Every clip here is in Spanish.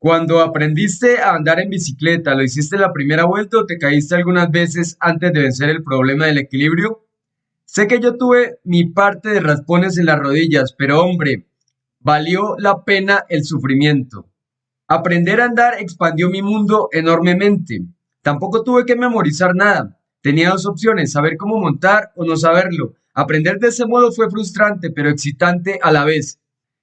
Cuando aprendiste a andar en bicicleta, ¿lo hiciste la primera vuelta o te caíste algunas veces antes de vencer el problema del equilibrio? Sé que yo tuve mi parte de raspones en las rodillas, pero hombre, valió la pena el sufrimiento. Aprender a andar expandió mi mundo enormemente. Tampoco tuve que memorizar nada. Tenía dos opciones, saber cómo montar o no saberlo. Aprender de ese modo fue frustrante, pero excitante a la vez.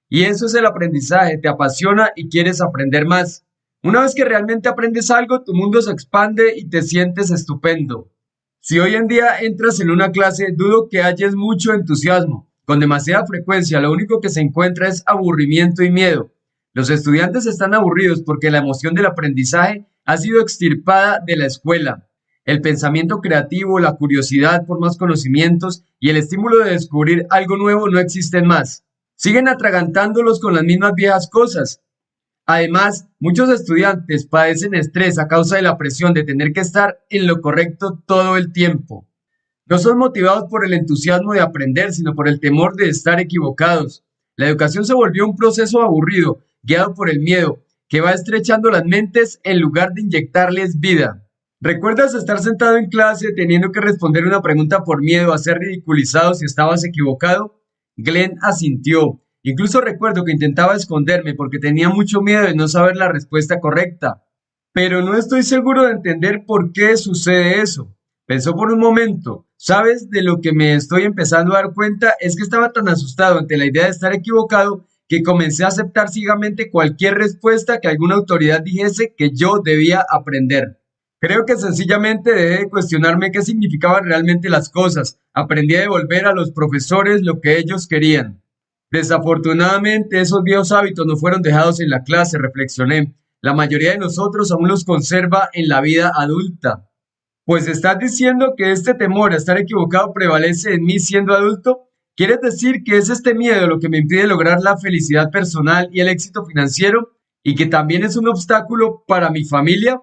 Y eso es el aprendizaje, te apasiona y quieres aprender más. Una vez que realmente aprendes algo, tu mundo se expande y te sientes estupendo. Si hoy en día entras en una clase, dudo que halles mucho entusiasmo. Con demasiada frecuencia, lo único que se encuentra es aburrimiento y miedo. Los estudiantes están aburridos porque la emoción del aprendizaje ha sido extirpada de la escuela. El pensamiento creativo, la curiosidad por más conocimientos y el estímulo de descubrir algo nuevo no existen más. Siguen atragantándolos con las mismas viejas cosas. Además, muchos estudiantes padecen estrés a causa de la presión de tener que estar en lo correcto todo el tiempo. No son motivados por el entusiasmo de aprender, sino por el temor de estar equivocados. La educación se volvió un proceso aburrido, guiado por el miedo, que va estrechando las mentes en lugar de inyectarles vida. ¿Recuerdas estar sentado en clase teniendo que responder una pregunta por miedo a ser ridiculizado si estabas equivocado? Glenn asintió. Incluso recuerdo que intentaba esconderme porque tenía mucho miedo de no saber la respuesta correcta. Pero no estoy seguro de entender por qué sucede eso. Pensó por un momento. ¿Sabes? De lo que me estoy empezando a dar cuenta es que estaba tan asustado ante la idea de estar equivocado que comencé a aceptar ciegamente cualquier respuesta que alguna autoridad dijese que yo debía aprender. Creo que sencillamente dejé de cuestionarme qué significaban realmente las cosas. Aprendí a devolver a los profesores lo que ellos querían. Desafortunadamente, esos viejos hábitos no fueron dejados en la clase, reflexioné. La mayoría de nosotros aún los conserva en la vida adulta. Pues estás diciendo que este temor a estar equivocado prevalece en mí siendo adulto. ¿Quieres decir que es este miedo lo que me impide lograr la felicidad personal y el éxito financiero y que también es un obstáculo para mi familia?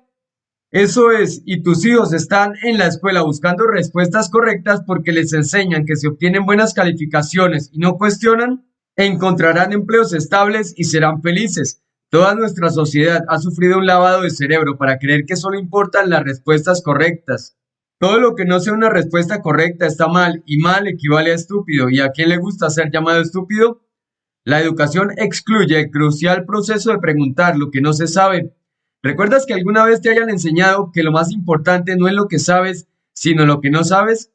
Eso es, y tus hijos están en la escuela buscando respuestas correctas porque les enseñan que si obtienen buenas calificaciones y no cuestionan, encontrarán empleos estables y serán felices. Toda nuestra sociedad ha sufrido un lavado de cerebro para creer que solo importan las respuestas correctas. Todo lo que no sea una respuesta correcta está mal y mal equivale a estúpido. ¿Y a quién le gusta ser llamado estúpido? La educación excluye el crucial proceso de preguntar lo que no se sabe. ¿Recuerdas que alguna vez te hayan enseñado que lo más importante no es lo que sabes, sino lo que no sabes?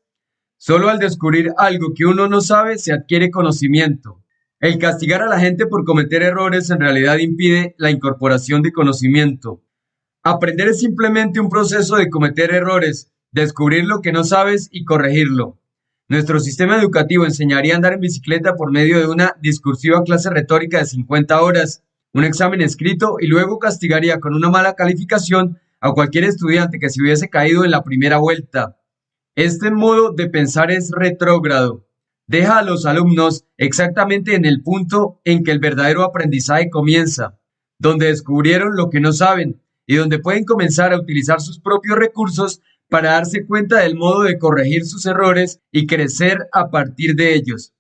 Solo al descubrir algo que uno no sabe se adquiere conocimiento. El castigar a la gente por cometer errores en realidad impide la incorporación de conocimiento. Aprender es simplemente un proceso de cometer errores, descubrir lo que no sabes y corregirlo. Nuestro sistema educativo enseñaría a andar en bicicleta por medio de una discursiva clase retórica de 50 horas, un examen escrito y luego castigaría con una mala calificación a cualquier estudiante que se hubiese caído en la primera vuelta. Este modo de pensar es retrógrado. Deja a los alumnos exactamente en el punto en que el verdadero aprendizaje comienza, donde descubrieron lo que no saben y donde pueden comenzar a utilizar sus propios recursos para darse cuenta del modo de corregir sus errores y crecer a partir de ellos.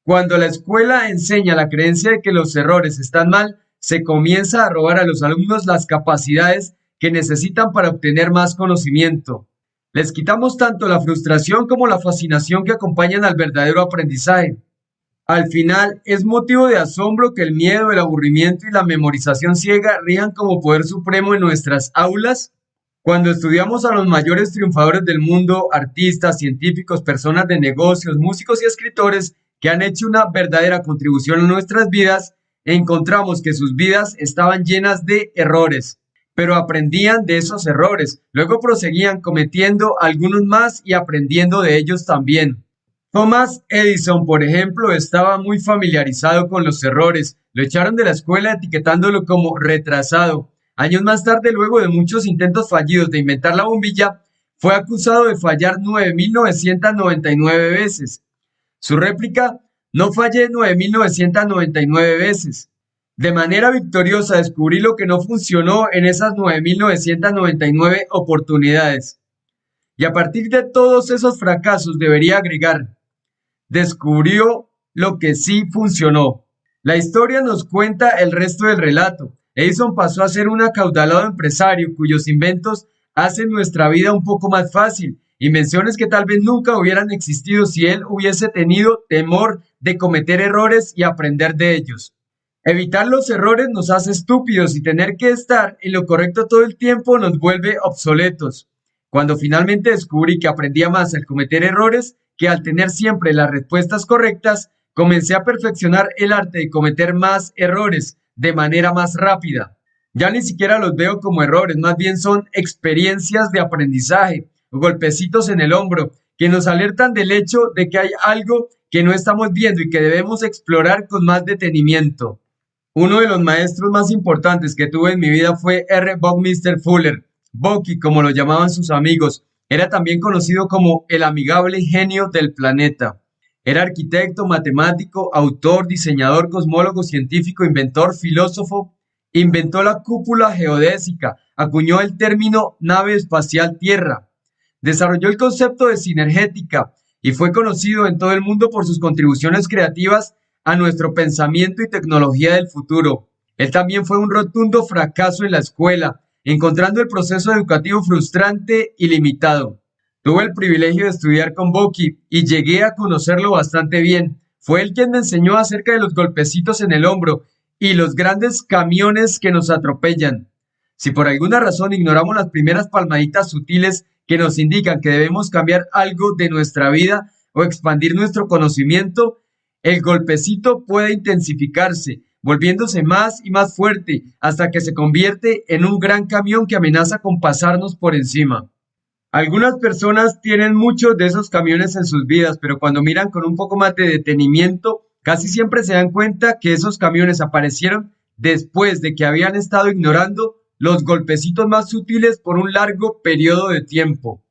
Cuando la escuela enseña la creencia de que los errores están mal, se comienza a robar a los alumnos las capacidades que necesitan para obtener más conocimiento. Les quitamos tanto la frustración como la fascinación que acompañan al verdadero aprendizaje. Al final, es motivo de asombro que el miedo, el aburrimiento y la memorización ciega rijan como poder supremo en nuestras aulas. Cuando estudiamos a los mayores triunfadores del mundo, artistas, científicos, personas de negocios, músicos y escritores que han hecho una verdadera contribución a nuestras vidas, encontramos que sus vidas estaban llenas de errores, pero aprendían de esos errores, luego proseguían cometiendo algunos más y aprendiendo de ellos también. Thomas Edison, por ejemplo, estaba muy familiarizado con los errores. Lo echaron de la escuela etiquetándolo como retrasado. Años más tarde, luego de muchos intentos fallidos de inventar la bombilla, fue acusado de fallar 9.999 veces. Su réplica: no fallé 9.999 veces. De manera victoriosa descubrí lo que no funcionó en esas 9.999 oportunidades. Y a partir de todos esos fracasos debería agregar: descubrió lo que sí funcionó. La historia nos cuenta el resto del relato. Edison pasó a ser un acaudalado empresario cuyos inventos hacen nuestra vida un poco más fácil. Invenciones que tal vez nunca hubieran existido si él hubiese tenido temor de cometer errores y aprender de ellos. Evitar los errores nos hace estúpidos y tener que estar en lo correcto todo el tiempo nos vuelve obsoletos. Cuando finalmente descubrí que aprendía más al cometer errores que al tener siempre las respuestas correctas, comencé a perfeccionar el arte de cometer más errores de manera más rápida. Ya ni siquiera los veo como errores, más bien son experiencias de aprendizaje, golpecitos en el hombro, que nos alertan del hecho de que hay algo que no estamos viendo y que debemos explorar con más detenimiento. Uno de los maestros más importantes que tuve en mi vida fue R. Buckminster Fuller, Bucky como lo llamaban sus amigos. Era también conocido como el amigable genio del planeta. Era arquitecto, matemático, autor, diseñador, cosmólogo, científico, inventor, filósofo. Inventó la cúpula geodésica, acuñó el término nave espacial Tierra, desarrolló el concepto de sinergética y fue conocido en todo el mundo por sus contribuciones creativas a nuestro pensamiento y tecnología del futuro. Él también fue un rotundo fracaso en la escuela, encontrando el proceso educativo frustrante y limitado. Tuve el privilegio de estudiar con Bucky y llegué a conocerlo bastante bien. Fue él quien me enseñó acerca de los golpecitos en el hombro y los grandes camiones que nos atropellan. Si por alguna razón ignoramos las primeras palmaditas sutiles que nos indican que debemos cambiar algo de nuestra vida o expandir nuestro conocimiento, el golpecito puede intensificarse, volviéndose más y más fuerte hasta que se convierte en un gran camión que amenaza con pasarnos por encima. Algunas personas tienen muchos de esos camiones en sus vidas, pero cuando miran con un poco más de detenimiento, casi siempre se dan cuenta que esos camiones aparecieron después de que habían estado ignorando los golpecitos más sutiles por un largo periodo de tiempo.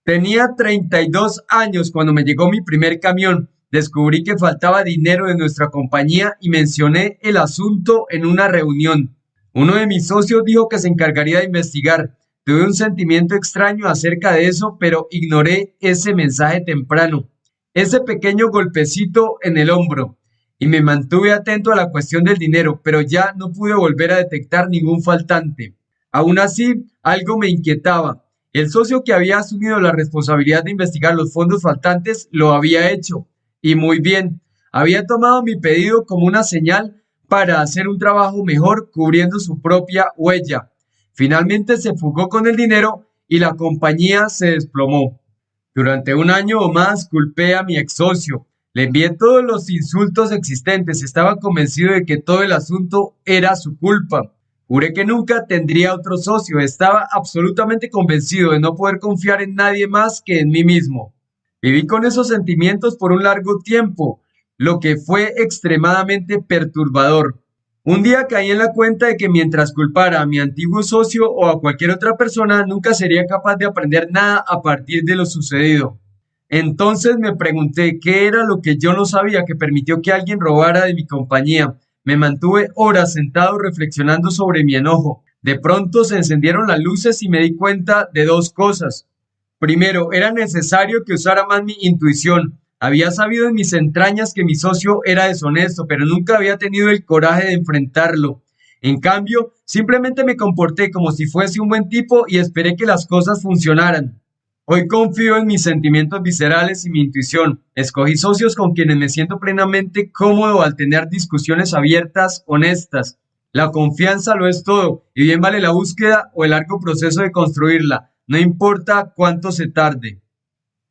Tenía 32 años cuando me llegó mi primer camión. Descubrí que faltaba dinero de nuestra compañía y mencioné el asunto en una reunión. Uno de mis socios dijo que se encargaría de investigar. Tuve un sentimiento extraño acerca de eso, pero ignoré ese mensaje temprano, ese pequeño golpecito en el hombro, y me mantuve atento a la cuestión del dinero, pero ya no pude volver a detectar ningún faltante. Aún así, algo me inquietaba. El socio que había asumido la responsabilidad de investigar los fondos faltantes lo había hecho, y muy bien. Había tomado mi pedido como una señal para hacer un trabajo mejor cubriendo su propia huella. Finalmente se fugó con el dinero y la compañía se desplomó. Durante un año o más culpé a mi ex socio. Le envié todos los insultos existentes. Estaba convencido de que todo el asunto era su culpa. Juré que nunca tendría otro socio. Estaba absolutamente convencido de no poder confiar en nadie más que en mí mismo. Viví con esos sentimientos por un largo tiempo, lo que fue extremadamente perturbador. Un día caí en la cuenta de que mientras culpara a mi antiguo socio o a cualquier otra persona, nunca sería capaz de aprender nada a partir de lo sucedido. Entonces me pregunté qué era lo que yo no sabía que permitió que alguien robara de mi compañía. Me mantuve horas sentado reflexionando sobre mi enojo. De pronto se encendieron las luces y me di cuenta de dos cosas. Primero, era necesario que usara más mi intuición. Había sabido en mis entrañas que mi socio era deshonesto, pero nunca había tenido el coraje de enfrentarlo. En cambio, simplemente me comporté como si fuese un buen tipo y esperé que las cosas funcionaran. Hoy confío en mis sentimientos viscerales y mi intuición. Escogí socios con quienes me siento plenamente cómodo al tener discusiones abiertas, honestas. La confianza lo es todo, y bien vale la búsqueda o el largo proceso de construirla, no importa cuánto se tarde.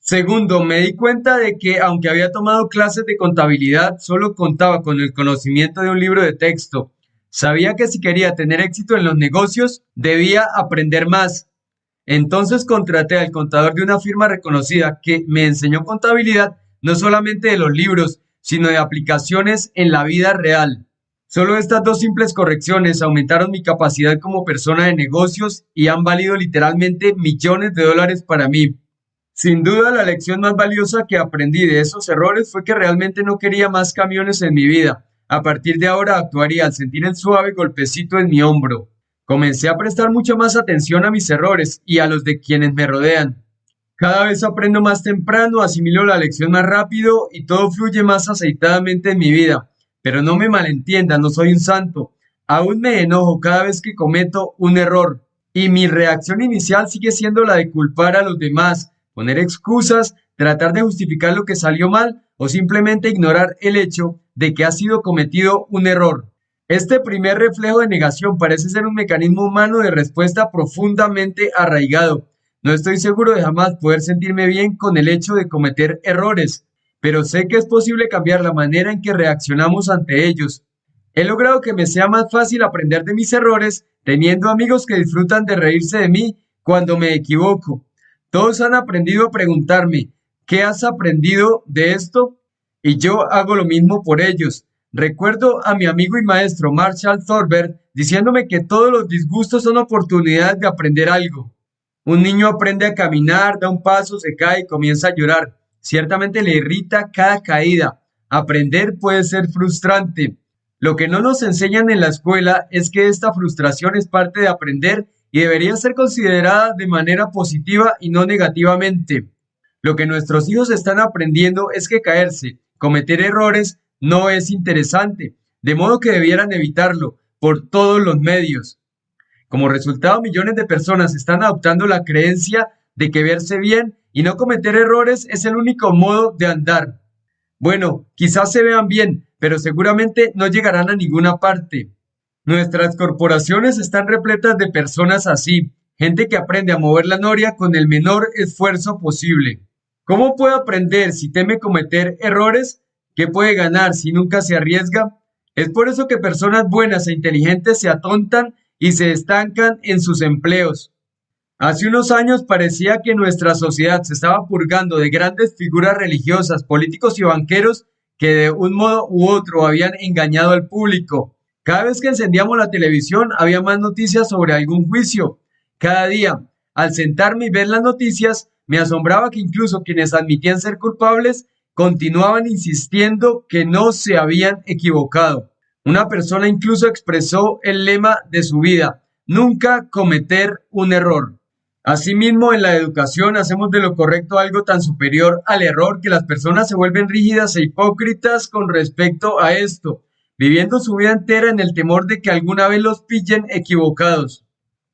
Segundo, me di cuenta de que, aunque había tomado clases de contabilidad, solo contaba con el conocimiento de un libro de texto. Sabía que si quería tener éxito en los negocios, debía aprender más. Entonces contraté al contador de una firma reconocida que me enseñó contabilidad no solamente de los libros, sino de aplicaciones en la vida real. Solo estas dos simples correcciones aumentaron mi capacidad como persona de negocios y han valido literalmente millones de dólares para mí. Sin duda, la lección más valiosa que aprendí de esos errores fue que realmente no quería más camiones en mi vida. A partir de ahora actuaría al sentir el suave golpecito en mi hombro. Comencé a prestar mucha más atención a mis errores y a los de quienes me rodean. Cada vez aprendo más temprano, asimilo la lección más rápido y todo fluye más aceitadamente en mi vida. Pero no me malentiendan, no soy un santo. Aún me enojo cada vez que cometo un error y mi reacción inicial sigue siendo la de culpar a los demás, poner excusas, tratar de justificar lo que salió mal o simplemente ignorar el hecho de que ha sido cometido un error. Este primer reflejo de negación parece ser un mecanismo humano de respuesta profundamente arraigado. No estoy seguro de jamás poder sentirme bien con el hecho de cometer errores, pero sé que es posible cambiar la manera en que reaccionamos ante ellos. He logrado que me sea más fácil aprender de mis errores, teniendo amigos que disfrutan de reírse de mí cuando me equivoco. Todos han aprendido a preguntarme, ¿qué has aprendido de esto? Y yo hago lo mismo por ellos. Recuerdo a mi amigo y maestro Marshall Thorber diciéndome que todos los disgustos son oportunidades de aprender algo. Un niño aprende a caminar, da un paso, se cae y comienza a llorar. Ciertamente le irrita cada caída. Aprender puede ser frustrante. Lo que no nos enseñan en la escuela es que esta frustración es parte de aprender y debería ser considerada de manera positiva y no negativamente. Lo que nuestros hijos están aprendiendo es que caerse, cometer errores, no es interesante, de modo que debieran evitarlo por todos los medios. Como resultado, millones de personas están adoptando la creencia de que verse bien y no cometer errores es el único modo de andar. Bueno, quizás se vean bien, pero seguramente no llegarán a ninguna parte. Nuestras corporaciones están repletas de personas así, gente que aprende a mover la noria con el menor esfuerzo posible. ¿Cómo puede aprender si teme cometer errores? ¿Qué puede ganar si nunca se arriesga? Es por eso que personas buenas e inteligentes se atontan y se estancan en sus empleos. Hace unos años parecía que nuestra sociedad se estaba purgando de grandes figuras religiosas, políticos y banqueros que de un modo u otro habían engañado al público. Cada vez que encendíamos la televisión había más noticias sobre algún juicio. Cada día, al sentarme y ver las noticias, me asombraba que incluso quienes admitían ser culpables continuaban insistiendo que no se habían equivocado. Una persona incluso expresó el lema de su vida: nunca cometer un error. Asimismo, en la educación hacemos de lo correcto algo tan superior al error que las personas se vuelven rígidas e hipócritas con respecto a esto, viviendo su vida entera en el temor de que alguna vez los pillen equivocados.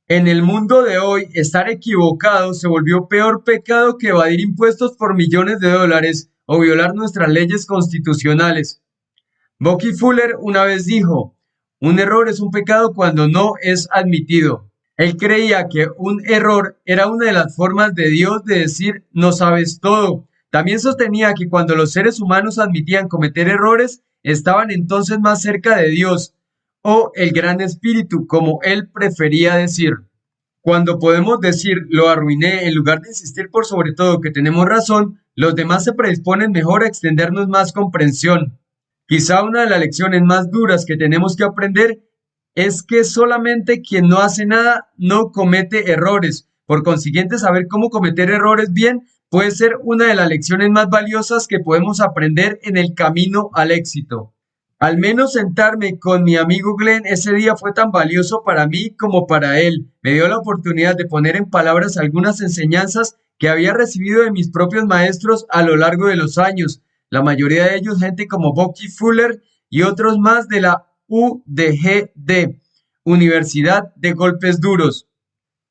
En el mundo de hoy, estar equivocado se volvió peor pecado que evadir impuestos por millones de dólares o violar nuestras leyes constitucionales. Bucky Fuller una vez dijo, un error es un pecado cuando no es admitido. Él creía que un error era una de las formas de Dios de decir no sabes todo. También sostenía que cuando los seres humanos admitían cometer errores, estaban entonces más cerca de Dios o el Gran Espíritu, como él prefería decir. Cuando podemos decir lo arruiné en lugar de insistir por sobre todo que tenemos razón, los demás se predisponen mejor a extendernos más comprensión. Quizá una de las lecciones más duras que tenemos que aprender es que solamente quien no hace nada no comete errores. Por consiguiente, saber cómo cometer errores bien puede ser una de las lecciones más valiosas que podemos aprender en el camino al éxito. Al menos sentarme con mi amigo Glenn ese día fue tan valioso para mí como para él. Me dio la oportunidad de poner en palabras algunas enseñanzas que había recibido de mis propios maestros a lo largo de los años, la mayoría de ellos gente como Bucky Fuller y otros más de la UDGD, Universidad de Golpes Duros.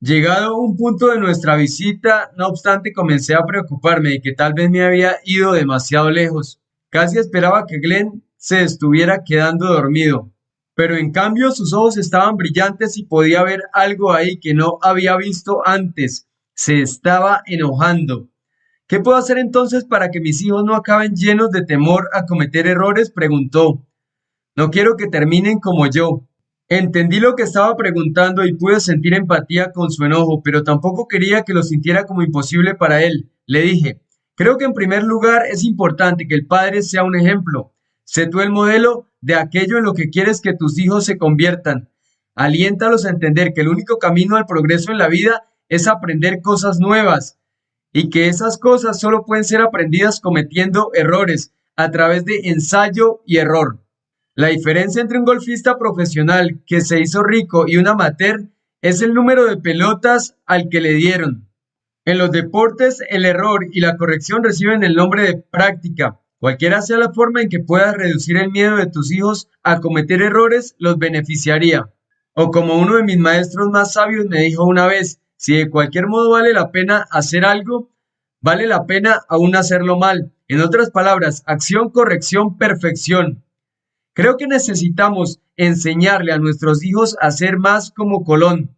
Llegado un punto de nuestra visita, no obstante, comencé a preocuparme de que tal vez me había ido demasiado lejos. Casi esperaba que Glenn se estuviera quedando dormido, pero en cambio sus ojos estaban brillantes y podía ver algo ahí que no había visto antes. Se estaba enojando. ¿Qué puedo hacer entonces para que mis hijos no acaben llenos de temor a cometer errores?, preguntó. No quiero que terminen como yo. Entendí lo que estaba preguntando y pude sentir empatía con su enojo, pero tampoco quería que lo sintiera como imposible para él. Le dije, creo que en primer lugar es importante que el padre sea un ejemplo. Sé tú el modelo de aquello en lo que quieres que tus hijos se conviertan. Aliéntalos a entender que el único camino al progreso en la vida es aprender cosas nuevas y que esas cosas solo pueden ser aprendidas cometiendo errores a través de ensayo y error. La diferencia entre un golfista profesional que se hizo rico y un amateur es el número de pelotas al que le dieron. En los deportes, el error y la corrección reciben el nombre de práctica. Cualquiera sea la forma en que puedas reducir el miedo de tus hijos a cometer errores, los beneficiaría. O como uno de mis maestros más sabios me dijo una vez, si de cualquier modo vale la pena hacer algo, vale la pena aún hacerlo mal. En otras palabras, acción, corrección, perfección. Creo que necesitamos enseñarle a nuestros hijos a ser más como Colón,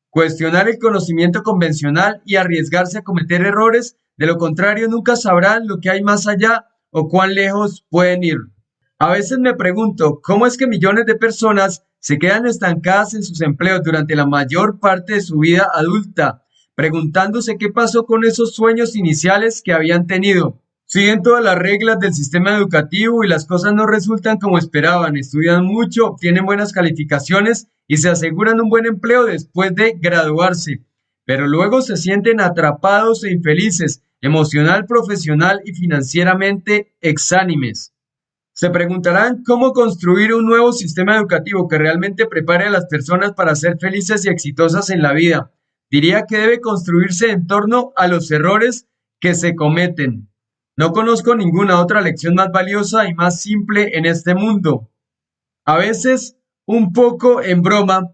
cuestionar el conocimiento convencional y arriesgarse a cometer errores, de lo contrario nunca sabrán lo que hay más allá o cuán lejos pueden ir. A veces me pregunto cómo es que millones de personas se quedan estancadas en sus empleos durante la mayor parte de su vida adulta, preguntándose qué pasó con esos sueños iniciales que habían tenido. Siguen todas las reglas del sistema educativo y las cosas no resultan como esperaban. Estudian mucho, obtienen buenas calificaciones y se aseguran un buen empleo después de graduarse. Pero luego se sienten atrapados e infelices, emocional, profesional y financieramente exánimes. Se preguntarán cómo construir un nuevo sistema educativo que realmente prepare a las personas para ser felices y exitosas en la vida. Diría que debe construirse en torno a los errores que se cometen. No conozco ninguna otra lección más valiosa y más simple en este mundo. A veces, un poco en broma,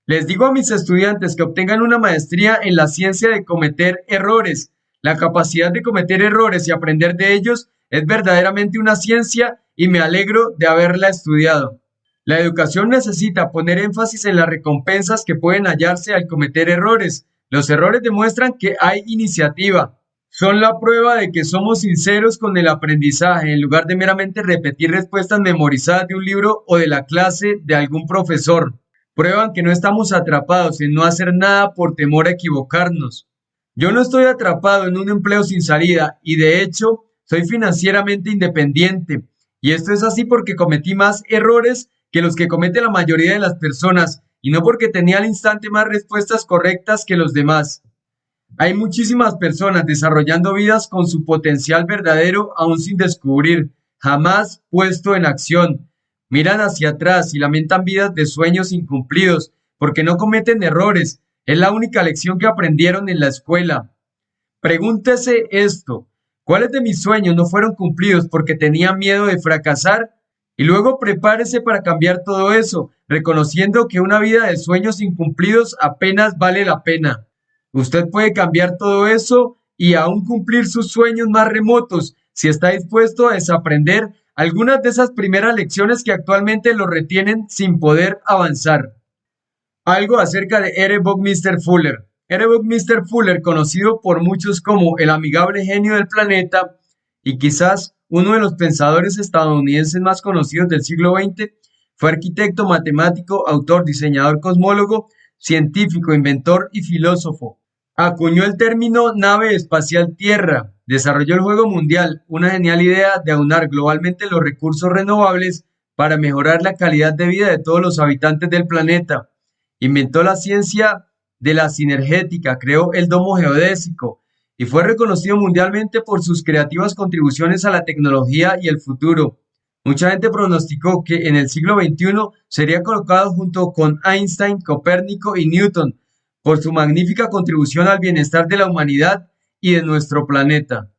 les digo a mis estudiantes que obtengan una maestría en la ciencia de cometer errores. La capacidad de cometer errores y aprender de ellos es verdaderamente una ciencia y me alegro de haberla estudiado. La educación necesita poner énfasis en las recompensas que pueden hallarse al cometer errores. Los errores demuestran que hay iniciativa. Son la prueba de que somos sinceros con el aprendizaje en lugar de meramente repetir respuestas memorizadas de un libro o de la clase de algún profesor. Prueban que no estamos atrapados en no hacer nada por temor a equivocarnos. Yo no estoy atrapado en un empleo sin salida y de hecho soy financieramente independiente. Y esto es así porque cometí más errores que los que comete la mayoría de las personas y no porque tenía al instante más respuestas correctas que los demás. Hay muchísimas personas desarrollando vidas con su potencial verdadero aún sin descubrir, jamás puesto en acción. Miran hacia atrás y lamentan vidas de sueños incumplidos porque no cometen errores. Es la única lección que aprendieron en la escuela. Pregúntese esto: ¿cuáles de mis sueños no fueron cumplidos porque tenía miedo de fracasar? Y luego prepárese para cambiar todo eso, reconociendo que una vida de sueños incumplidos apenas vale la pena. Usted puede cambiar todo eso y aún cumplir sus sueños más remotos si está dispuesto a desaprender algunas de esas primeras lecciones que actualmente lo retienen sin poder avanzar. Algo acerca de R. Buckminster Fuller. R. Buckminster Fuller, conocido por muchos como el amigable genio del planeta y quizás uno de los pensadores estadounidenses más conocidos del siglo XX, fue arquitecto, matemático, autor, diseñador, cosmólogo, científico, inventor y filósofo. Acuñó el término nave espacial Tierra, desarrolló el juego mundial, una genial idea de aunar globalmente los recursos renovables para mejorar la calidad de vida de todos los habitantes del planeta. Inventó la ciencia de la sinergética, creó el domo geodésico y fue reconocido mundialmente por sus creativas contribuciones a la tecnología y el futuro. Mucha gente pronosticó que en el siglo XXI sería colocado junto con Einstein, Copérnico y Newton por su magnífica contribución al bienestar de la humanidad y de nuestro planeta.